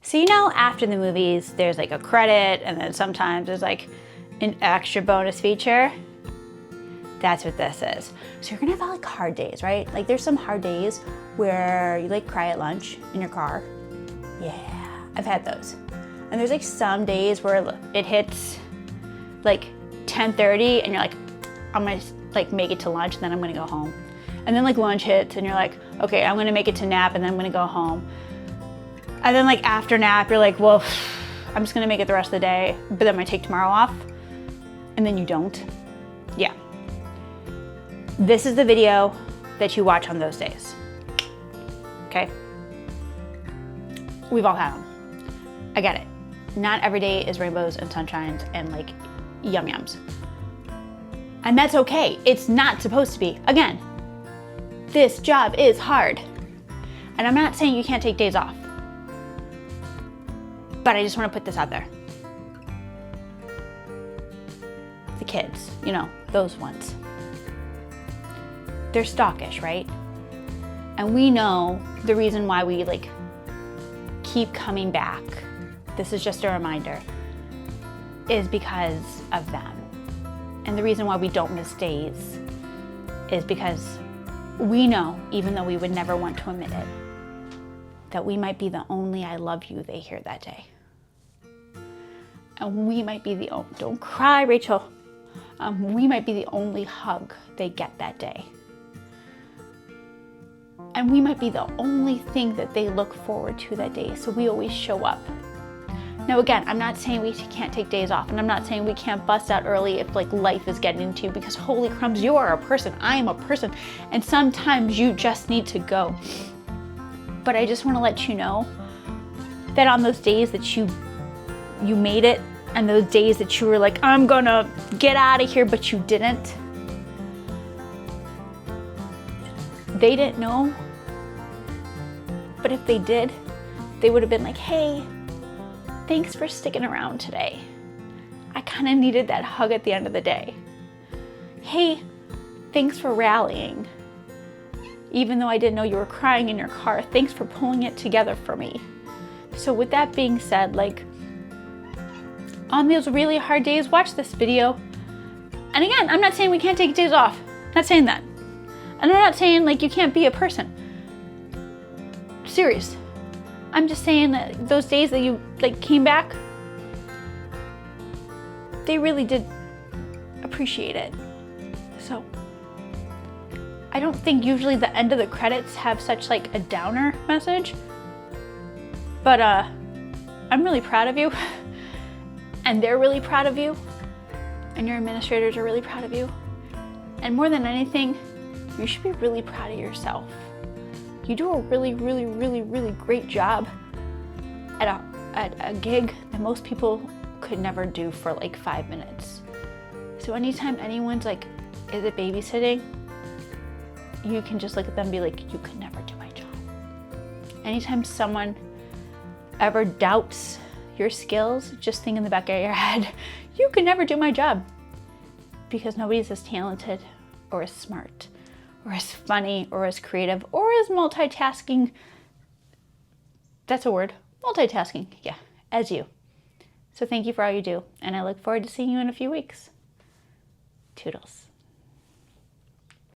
So you know, after the movies, there's like a credit, and then sometimes there's like an extra bonus feature. That's what this is. So you're gonna have like hard days, right? Like there's some hard days where you like cry at lunch in your car. Yeah, I've had those. And there's like some days where it hits like 10:30 and you're like, I'm gonna like make it to lunch and then I'm gonna go home. And then like lunch hits and you're like, okay, I'm gonna make it to nap and then I'm gonna go home. And then like after nap, you're like, well, I'm just gonna make it the rest of the day, but then I take tomorrow off. And then you don't. Yeah. This is the video that you watch on those days. Okay? We've all had them. I get it. Not every day is rainbows and sunshines and like yum yums. And that's okay. It's not supposed to be. Again, this job is hard. And I'm not saying you can't take days off. But I just want to put this out there. The kids, you know, those ones. They're stockish, right? And we know the reason why we like keep coming back. This is just a reminder, is because of them. And the reason why we don't miss days is because we know, even though we would never want to admit it, that we might be the only I love you they hear that day. And we might be the only, don't cry, Rachel. We might be the only hug they get that day. And we might be the only thing that they look forward to that day, so we always show up. Now again, I'm not saying we can't take days off, and I'm not saying we can't bust out early if like life is getting into you, because holy crumbs, you are a person, I am a person, and sometimes you just need to go. But I just want to let you know that on those days that you made it, and those days that you were like, I'm gonna get out of here, but you didn't, they didn't know. But if they did, they would have been like, hey, thanks for sticking around today. I kind of needed that hug at the end of the day. Hey, thanks for rallying. Even though I didn't know you were crying in your car, thanks for pulling it together for me. So with that being said, like, on those really hard days, watch this video. And again, I'm not saying we can't take days off. I'm not saying that. And I'm not saying like you can't be a person. Serious. I'm just saying that those days that you like came back, they really did appreciate it. So I don't think usually the end of the credits have such like a downer message, but I'm really proud of you, and they're really proud of you, and your administrators are really proud of you. And more than anything, you should be really proud of yourself. You do a really, really, really, really great job at a gig that most people could never do for like 5 minutes. So anytime anyone's like, is it babysitting? You can just look at them and be like, you could never do my job. Anytime someone ever doubts your skills, just think in the back of your head, you could never do my job. Because nobody's as talented or as smart or as funny or as creative or as multitasking. That's a word. Multitasking, yeah, as you. So thank you for all you do, and I look forward to seeing you in a few weeks. Toodles.